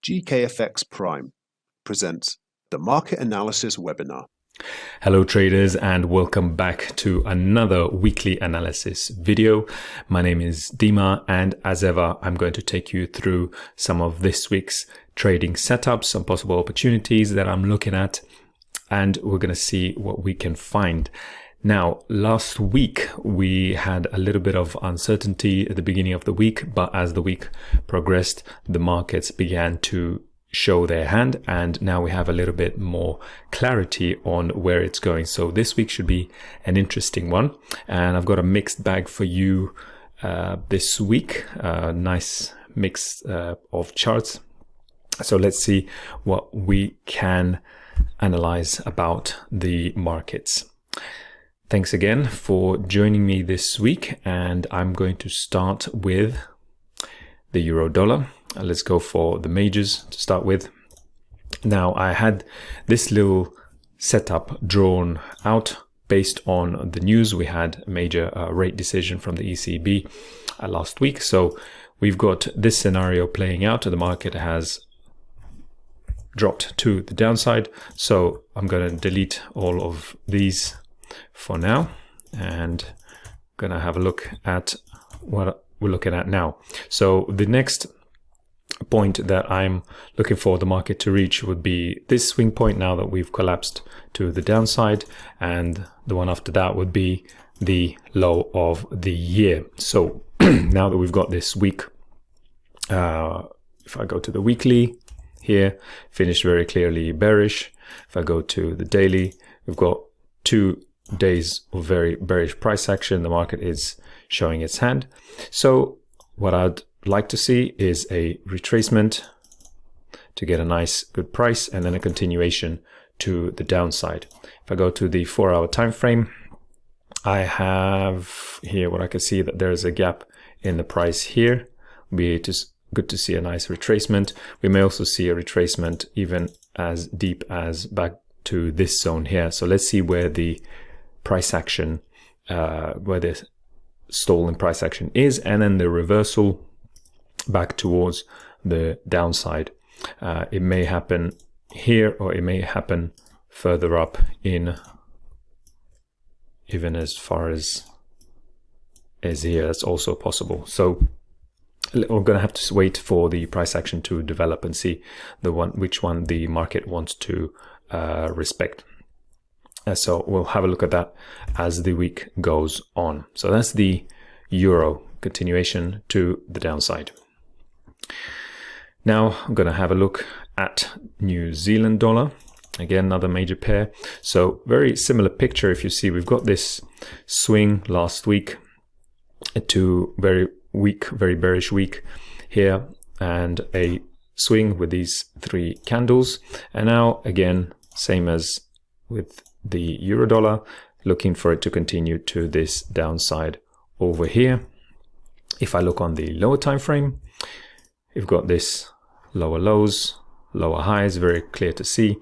GKFX Prime presents the Market Analysis webinar. Hello traders, and welcome back to another weekly analysis video. My name is Dima, and as ever I'm going to take you through some of this week's trading setups, some possible opportunities that I'm looking at, and we're going to see what we can find. Now, last week we had a little bit of uncertainty at the beginning of the week, but as the week progressed, the markets began to show their hand, and now we have a little bit more clarity on where it's going. So this week should be an interesting one, and I've got a mixed bag for you this week, a nice mix of charts. So let's see what we can analyze about the markets. Thanks again for joining me this week, and I'm going to start with the euro dollar. Let's go for the majors to start with. Now, I had this little setup drawn out based on the news. We had a major rate decision from the ECB last week. So we've got this scenario playing out. The market has dropped to the downside. So I'm going to delete all of these for now, and going to have a look at what we're looking at now. So the next point that I'm looking for the market to reach would be this swing point, now that we've collapsed to the downside, and the one after that would be the low of the year. So now that we've got this week, if I go to the weekly here, finished very clearly bearish. If I go to the daily, we've got 2 days of very bearish price action. The market is showing its hand. So what I'd like to see is a retracement to get a nice good price, and then a continuation to the downside. If I go to the 4-hour time frame, I have here what I can see, that there's a gap in the price here. It is good to see a nice retracement. We may also see a retracement even as deep as back to this zone here. So let's see where the price action, where the stall in price action is, and then the reversal back towards the downside. It may happen here, or it may happen further up in, even as far as here. That's also possible. So we're going to have to wait for the price action to develop and see which one the market wants to respect. So we'll have a look at that as the week goes on. So that's the euro, continuation to the downside. Now I'm going to have a look at New Zealand dollar. Again, another major pair. So very similar picture. If you see, we've got this swing last week to very weak, very bearish week here, and a swing with these 3 candles. And now again, same as with the euro dollar, looking for it to continue to this downside over here. If I look on the lower time frame, we've got this lower lows, lower highs, very clear to see.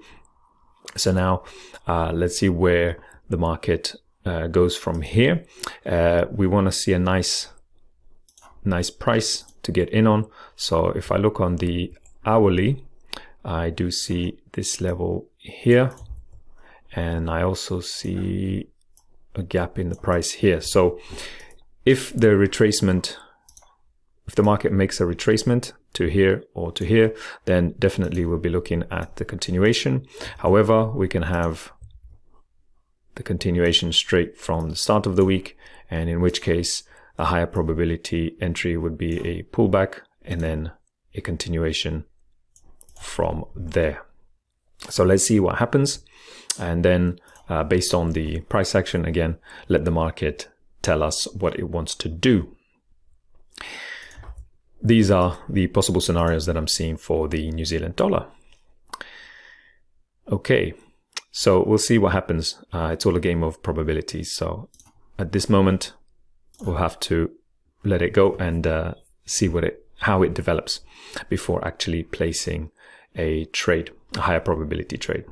So now let's see where the market goes from here. We want to see a nice price to get in on. So if I look on the hourly, I do see this level here, and I also see a gap in the price here. So if the market makes a retracement to here or to here, then definitely we'll be looking at the continuation. However, we can have the continuation straight from the start of the week, and in which case a higher probability entry would be a pullback and then a continuation from there. So let's see what happens, and then based on the price action, again, let the market tell us what it wants to do. These are the possible scenarios that I'm seeing for the New Zealand dollar. Okay, so we'll see what happens. It's all a game of probabilities. So at this moment, we'll have to let it go and see how it develops before actually placing a trade, a higher probability trade.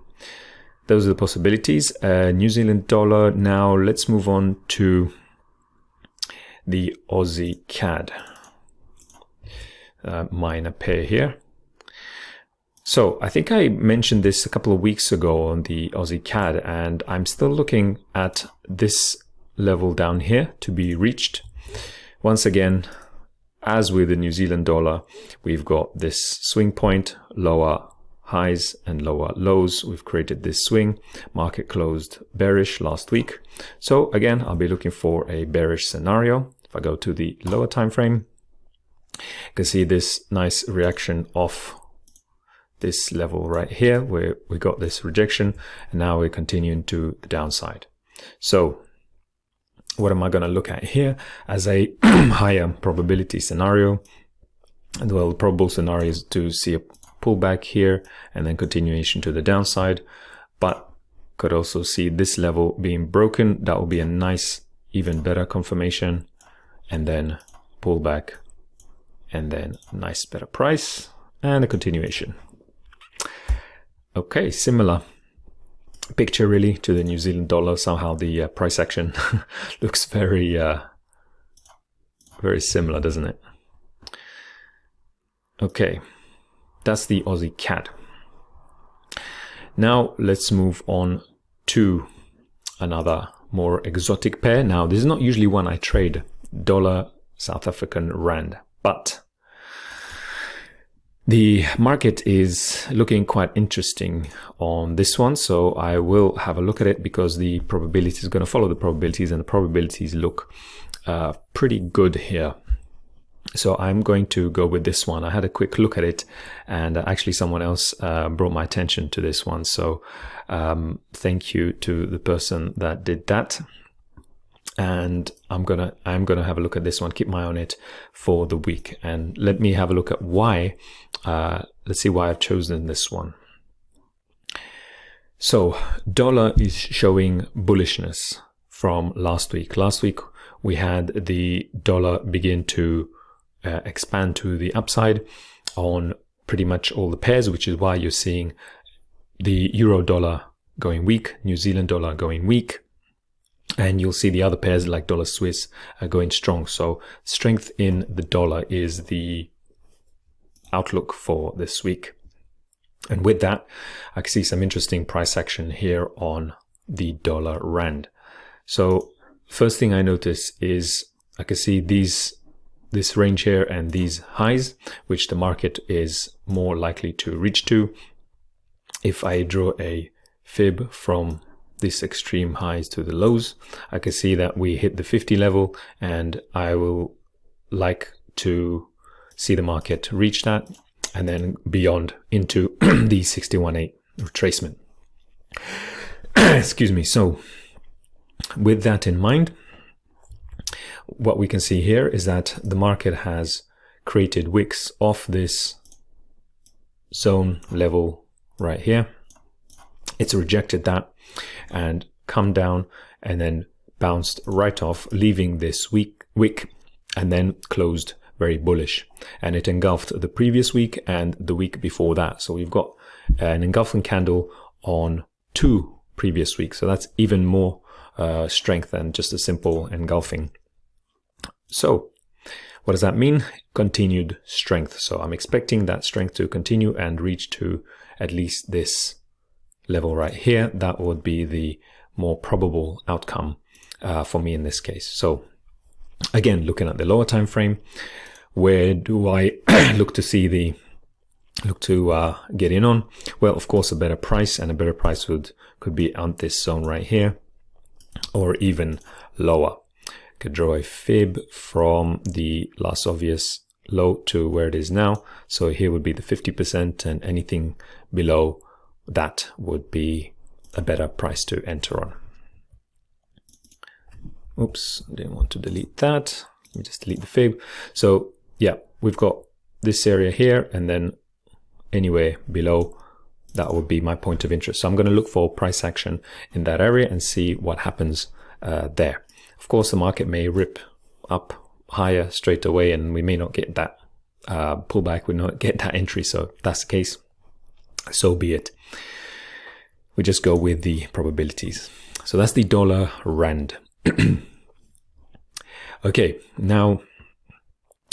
Those are the possibilities. New Zealand dollar. Now let's move on to the Aussie CAD. Minor pair here. So I think I mentioned this a couple of weeks ago on the Aussie CAD, and I'm still looking at this level down here to be reached. Once again, as with the New Zealand dollar, we've got this swing point, lower highs and lower lows. We've created this swing. Market closed bearish last week. So again, I'll be looking for a bearish scenario. If I go to the lower time frame, you can see this nice reaction off this level right here where we got this rejection, and now we're continuing to the downside. So what am I going to look at here as a higher probability scenario? And well, the probable scenario is to see a pullback here and then continuation to the downside, but could also see this level being broken. That will be a nice, even better confirmation, and then pullback, and then nice better price and a continuation. Okay, similar picture really to the New Zealand dollar. Somehow the price action looks very similar, doesn't it? Okay, that's the Aussie CAD. Now let's move on to another more exotic pair. Now this is not usually one I trade, dollar South African rand, but the market is looking quite interesting on this one, so I will have a look at it because the probability is going to follow the probabilities, and the probabilities look pretty good here. So I'm going to go with this one. I had a quick look at it, and actually someone else brought my attention to this one. So thank you to the person that did that. And I'm gonna have a look at this one, keep my eye on it for the week, and let me have a look at why. Let's see why I've chosen this one. So dollar is showing bullishness from last week. Last week we had the dollar begin to expand to the upside on pretty much all the pairs, which is why you're seeing the euro dollar going weak, New Zealand dollar going weak. And you'll see the other pairs like dollar Swiss are going strong. So strength in the dollar is the outlook for this week. And with that, I can see some interesting price action here on the dollar rand. So first thing I notice is I can see this range here and these highs, which the market is more likely to reach to. If I draw a fib from this extreme highs to the lows, I can see that we hit the 50 level, and I will like to see the market reach that and then beyond into the 61.8 retracement. Excuse me. So with that in mind, what we can see here is that the market has created wicks off this zone level right here. It's rejected that and come down and then bounced right off, leaving this wick, and then closed very bullish. And it engulfed the previous week and the week before that. So we've got an engulfing candle on 2 previous weeks. So that's even more strength than just a simple engulfing. So what does that mean? Continued strength. So I'm expecting that strength to continue and reach to at least this level right here. That would be the more probable outcome for me in this case. So again, looking at the lower time frame, where do I look to get in on? Well, of course, a better price, and a better price could be on this zone right here, or even lower. Could draw a fib from the last obvious low to where it is now. So here would be the 50%, and anything below that would be a better price to enter on. Oops, didn't want to delete that. Let me just delete the fib. So yeah, we've got this area here, and then anywhere below that would be my point of interest. So I'm going to look for price action in that area and see what happens there. Of course, the market may rip up higher straight away, and we may not get that pullback, we not get that entry. So if that's the case, so be it. We just go with the probabilities. So that's the dollar rand. Okay, now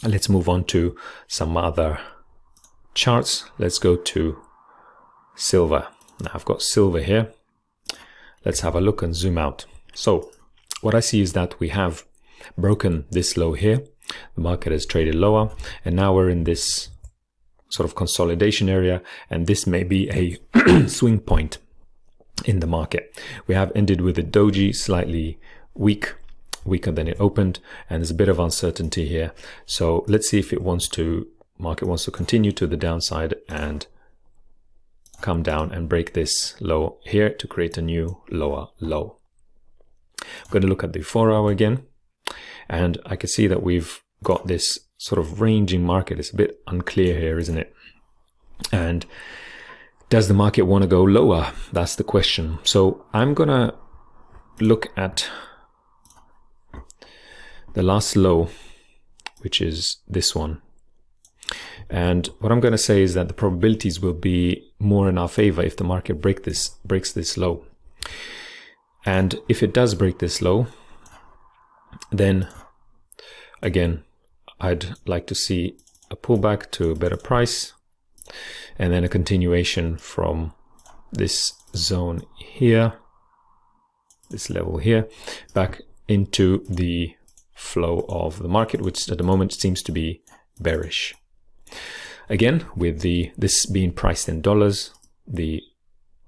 let's move on to some other charts. Let's go to silver. Now I've got silver here. Let's have a look and zoom out. So what I see is that we have broken this low here. The market has traded lower, and now we're in this sort of consolidation area, and this may be a swing point in the market. We have ended with a doji slightly weaker than it opened, and there's a bit of uncertainty here. So let's see if market wants to continue to the downside and come down and break this low here to create a new lower low. I'm going to look at the 4 hour again, and I can see that we've got this sort of ranging market. It's a bit unclear here, isn't it? And does the market want to go lower? That's the question. So I'm going to look at the last low, which is this one. And what I'm going to say is that the probabilities will be more in our favor if the market breaks this low. And if it does break this low, then again, I'd like to see a pullback to a better price, and then a continuation from this zone here, this level here, back into the flow of the market, which at the moment seems to be bearish. Again, with this being priced in dollars, the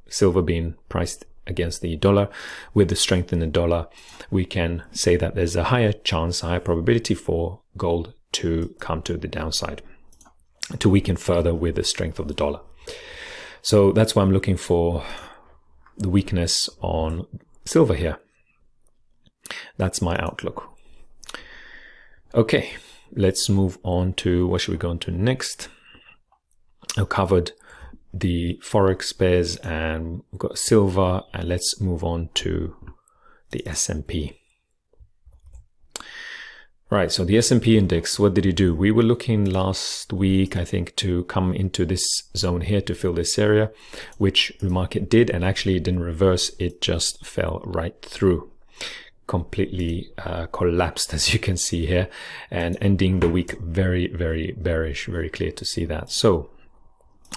silver being priced against the dollar, with the strength in the dollar, we can say that there's a higher chance, a higher probability for gold to come to the downside, to weaken further with the strength of the dollar. So that's why I'm looking for the weakness on silver here. That's my outlook. Okay, let's move on to, what should we go on to next? I've covered the Forex pairs and we've got silver, and let's move on to the S&P. Right, so the S&P index, what did it do? We were looking last week, I think, to come into this zone here to fill this area, which the market did, and actually it didn't reverse, it just fell right through. Completely collapsed, as you can see here, and ending the week very, very bearish, very clear to see that. So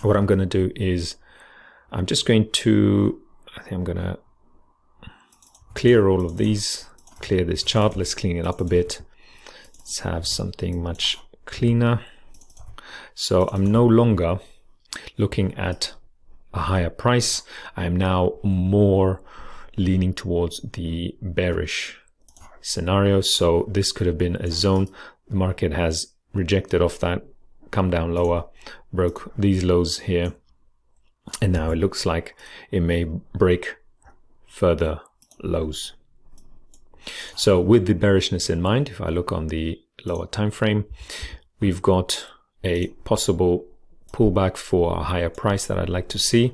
what I'm going to do is I'm just going to, I think I'm going to clear all of these, clear this chart. Let's clean it up a bit. Let's have something much cleaner. So I'm no longer looking at a higher price. I am now more leaning towards the bearish scenario. So this could have been a zone. The market has rejected off that, come down lower, broke these lows here, and now it looks like it may break further lows. So with the bearishness in mind, if I look on the lower time frame, we've got a possible pullback for a higher price that I'd like to see.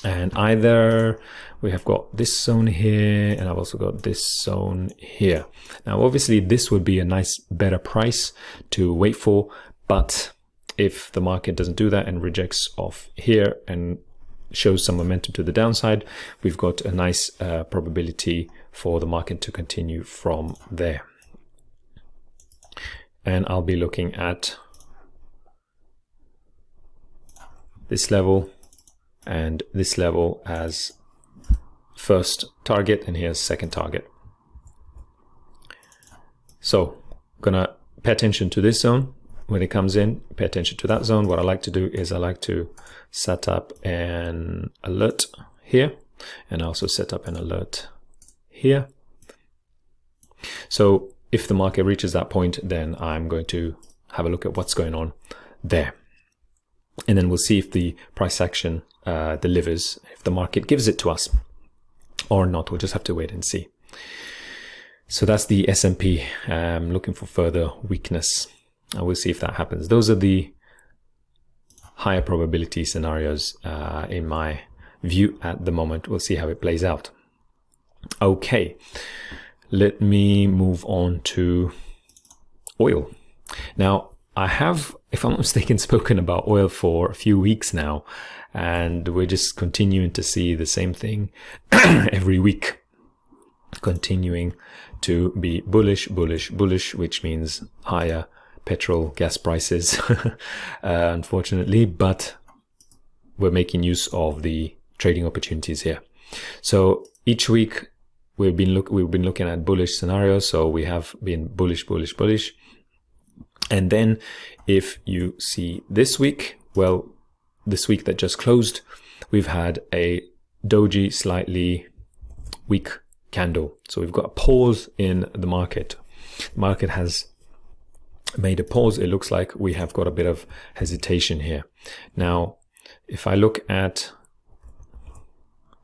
And either we have got this zone here, and I've also got this zone here. Now, obviously, this would be a nice, better price to wait for. But if the market doesn't do that and rejects off here and shows some momentum to the downside, we've got a nice probability for the market to continue from there. And I'll be looking at this level and this level as first target, and here's second target. So I'm gonna pay attention to this zone when it comes in, pay attention to that zone. What I like to do is I like to set up an alert here, and also set up an alert here. So if the market reaches that point, then I'm going to have a look at what's going on there. And then we'll see if the price action delivers, if the market gives it to us or not. We'll just have to wait and see. So that's the S&P. I'm looking for further weakness. And we'll see if that happens. Those are the higher probability scenarios in my view at the moment. We'll see how it plays out. Okay, let me move on to oil. Now, I have, if I'm not mistaken, spoken about oil for a few weeks now, and we're just continuing to see the same thing every week, continuing to be bullish, bullish, bullish, which means higher petrol, gas prices, unfortunately. But we're making use of the trading opportunities here. So each week we've been looking at bullish scenarios. So we have been bullish, bullish, bullish. And then if you see this week, well, this week that just closed, we've had a doji slightly weak candle. So we've got a pause in the market. The market has made a pause. It looks like we have got a bit of hesitation here. Now, if I look at,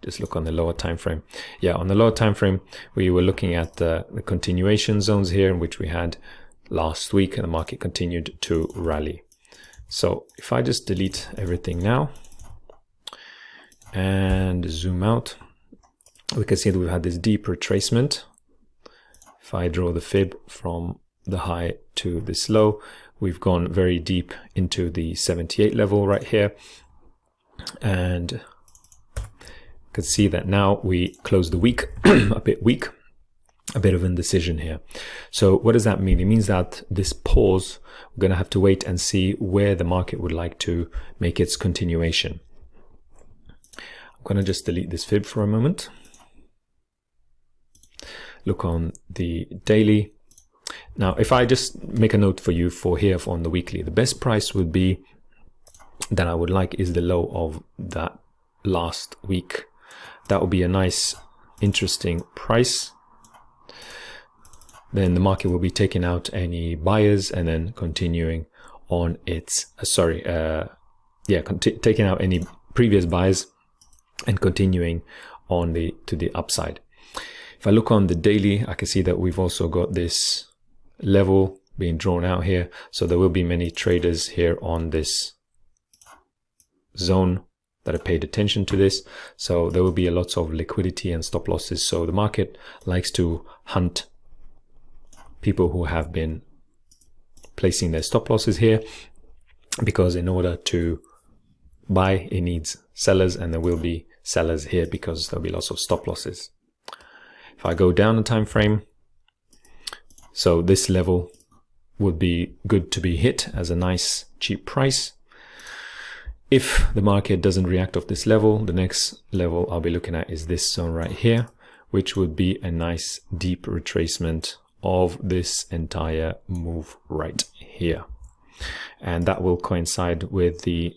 just look on the lower time frame. Yeah, on the lower time frame, we were looking at the continuation zones here, in which we had last week, and the market continued to rally. So if I just delete everything now and zoom out, we can see that we've had this deep retracement. If I draw the fib from the high to this low, we've gone very deep into the 78 level right here, and you can see that now we close the week a bit weak, a bit of indecision here. So what does that mean? It means that this pause, we're going to have to wait and see where the market would like to make its continuation. I'm going to just delete this fib for a moment. Look on the daily. Now, if I just make a note for you for here on the weekly, the best price would be that I would like is the low of that last week. That would be a nice, interesting price. Then the market will be taking out any buyers and then continuing on its, taking out any previous buys and continuing on to the upside. If I look on the daily, I can see that we've also got this level being drawn out here. So there will be many traders here on this zone that have paid attention to this. So there will be a lot of liquidity and stop losses. So the market likes to hunt people who have been placing their stop losses here, because in order to buy, it needs sellers, and there will be sellers here because there'll be lots of stop losses. If I go down the time frame, so this level would be good to be hit as a nice cheap price. If the market doesn't react off this level, the next level I'll be looking at is this zone right here, which would be a nice deep retracement of this entire move right here. And that will coincide with the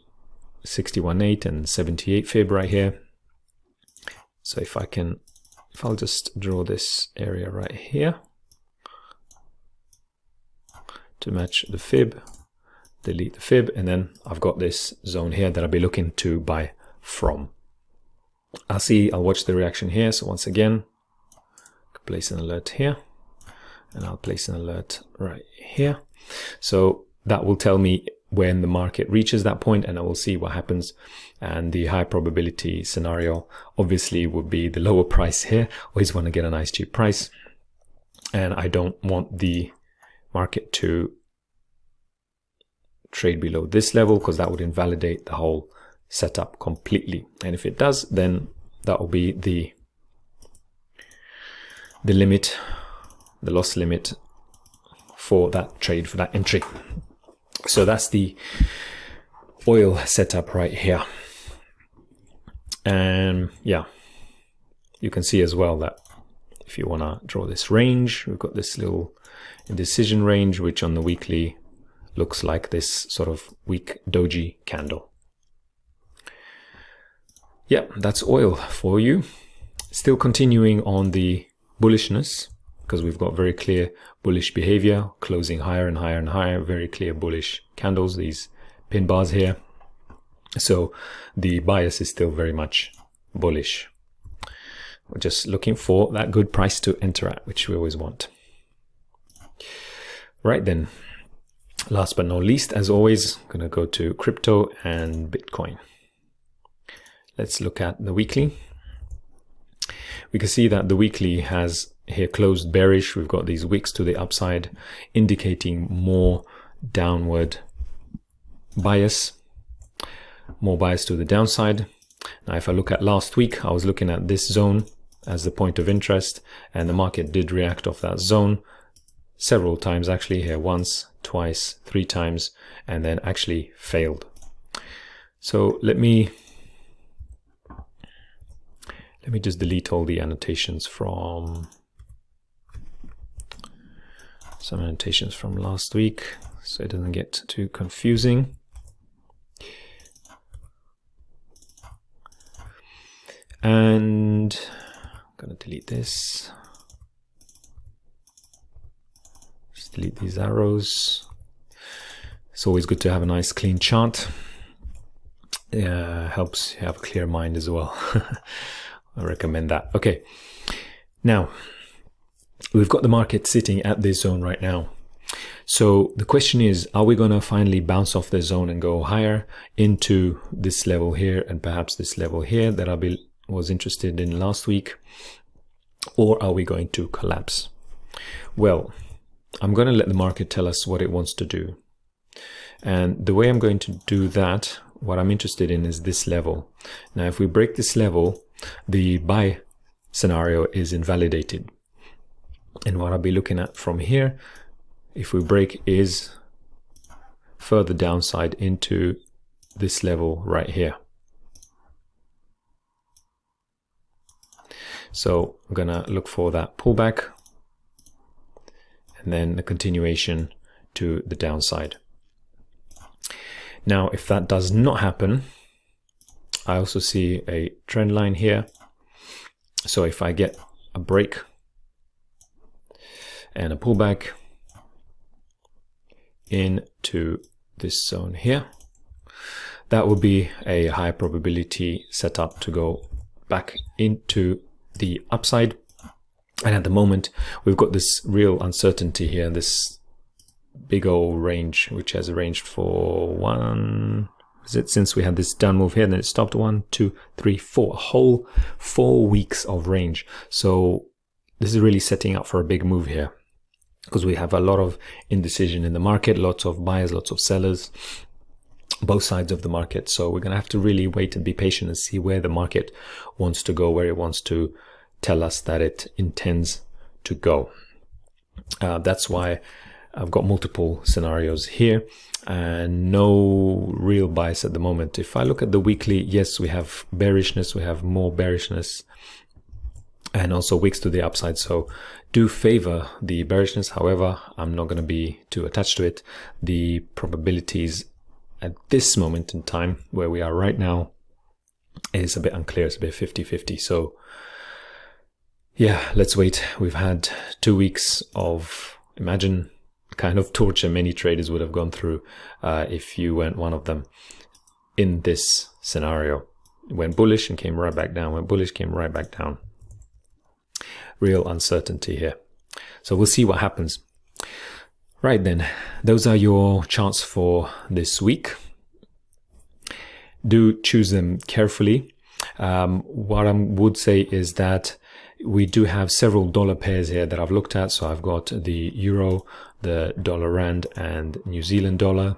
61.8 and 78 fib right here. So if I'll just draw this area right here to match the fib, delete the fib, and then I've got this zone here that I'll be looking to buy from. I'll watch the reaction here. So once again, place an alert here, and I'll place an alert right here. So that will tell me when the market reaches that point, and I will see what happens. And the high probability scenario obviously would be the lower price here. Always want to get a nice cheap price, and I don't want the market to trade below this level, because that would invalidate the whole setup completely. And if it does, then that will be the limit, the loss limit for that trade, for that entry. So that's the oil setup right here. And yeah, you can see as well that if you want to draw this range, we've got this little indecision range, which on the weekly looks like this sort of weak doji candle. Yeah, that's oil for you. Still continuing on the bullishness, because we've got very clear bullish behavior, closing higher and higher and higher, very clear bullish candles, these pin bars here. So the bias is still very much bullish. We're just looking for that good price to enter at, which we always want. Right then, last but not least, as always, I'm going to go to crypto and Bitcoin. Let's look at the weekly. We can see that the weekly has here closed bearish. We've got these wicks to the upside, indicating more downward bias, more bias to the downside. Now, if I look at last week, I was looking at this zone as the point of interest, and the market did react off that zone several times, actually, here once, twice, 3 times, and then actually failed. So let me Let me just delete all the annotations from last week so it doesn't get too confusing. And I'm going to delete this. Just delete these arrows. It's always good to have a nice clean chart. Helps you have a clear mind as well. I recommend that. Okay, now we've got the market sitting at this zone right now. So the question is, are we going to finally bounce off the zone and go higher into this level here and perhaps this level here that I was interested in last week, or are we going to collapse? Well, I'm going to let the market tell us what it wants to do. And the way I'm going to do that, what I'm interested in is this level. Now, if we break this level, the buy scenario is invalidated. And what I'll be looking at from here, if we break, is further downside into this level right here. So I'm gonna look for that pullback and then the continuation to the downside. Now, if that does not happen, I also see a trend line here. So if I get a break and a pullback into this zone here, that would be a high probability setup to go back into the upside. And at the moment, we've got this real uncertainty here, this big old range, which has arranged for since we had this down move here, then it stopped 1, 2, 3, 4, a whole 4 weeks of range. So this is really setting up for a big move here, because we have a lot of indecision in the market, lots of buyers, lots of sellers, both sides of the market. So we're going to have to really wait and be patient and see where the market wants to go, where it wants to tell us that it intends to go. That's why I've got multiple scenarios here and no real bias at the moment. If I look at the weekly, yes, we have bearishness, we have more bearishness, and also wicks to the upside. So do favor the bearishness. However, I'm not going to be too attached to it. The probabilities at this moment in time, where we are right now, is a bit unclear. It's a bit 50-50. So yeah, let's wait. We've had 2 weeks of, imagine, kind of torture many traders would have gone through if you weren't one of them in this scenario. It went bullish and came right back down, went bullish, came right back down. Real uncertainty here. So we'll see what happens. Right then, those are your charts for this week. Do choose them carefully. What I would say is that we do have several dollar pairs here that I've looked at. So I've got the euro, the dollar rand, and New Zealand dollar,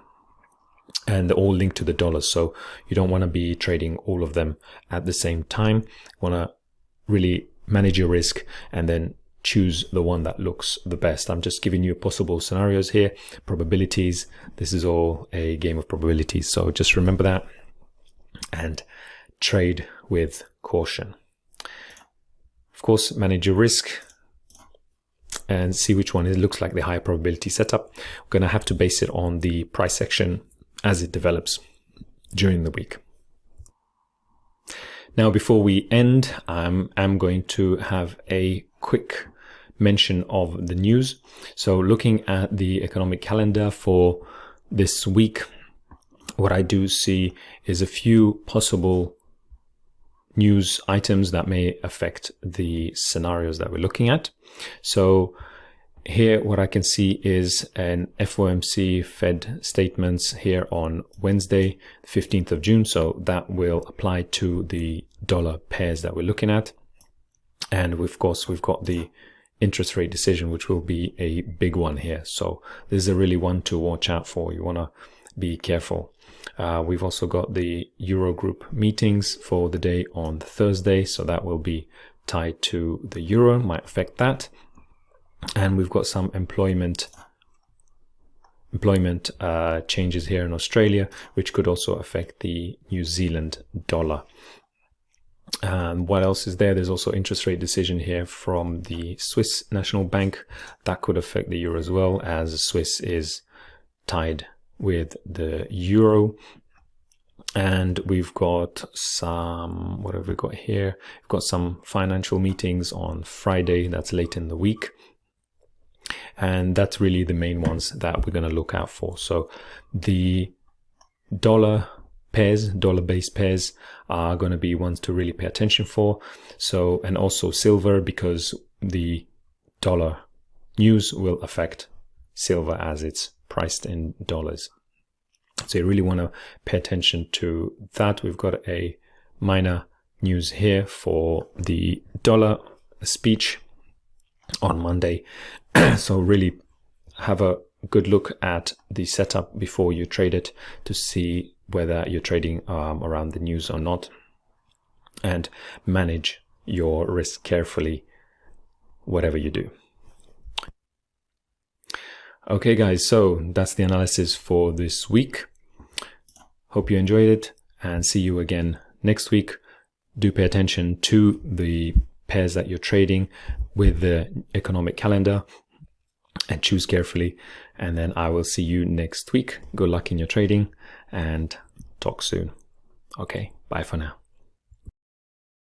and they're all linked to the dollars. So you don't want to be trading all of them at the same time. You want to really manage your risk and then choose the one that looks the best. I'm just giving you possible scenarios here, probabilities. This is all a game of probabilities. So just remember that and trade with caution. Of course, manage your risk and see which one it looks like the high probability setup. We're going to have to base it on the price action as it develops during the week. Now, before we end, I'm going to have a quick mention of the news. So looking at the economic calendar for this week, what I do see is a few possible news items that may affect the scenarios that we're looking at. So here what I can see is an FOMC Fed statements here on Wednesday, 15th of June. So that will apply to the dollar pairs that we're looking at. And of course, we've got the interest rate decision, which will be a big one here. So this is a really one to watch out for. You want to be careful. We've also got the Eurogroup meetings for the day on Thursday. So that will be tied to the euro, might affect that. And we've got some employment changes here in Australia, which could also affect the New Zealand dollar. And what else is there? There's also interest rate decision here from the Swiss National Bank that could affect the euro as well, as Swiss is tied with the euro. And we've got some, what have we got here? We've got some financial meetings on Friday. That's late in the week. And that's really the main ones that we're going to look out for. So the dollar pairs, dollar-based pairs are going to be ones to really pay attention for. So, and also silver, because the dollar news will affect silver as it's priced in dollars. So you really want to pay attention to that. We've got a minor news here for the dollar speech on Monday. So really have a good look at the setup before you trade it to see whether you're trading around the news or not, and manage your risk carefully, whatever you do. Okay guys, so that's the analysis for this week. Hope you enjoyed it, and see you again next week. Do pay attention to the pairs that you're trading with the economic calendar and choose carefully. And then I will see you next week. Good luck in your trading and talk soon. Okay, bye for now.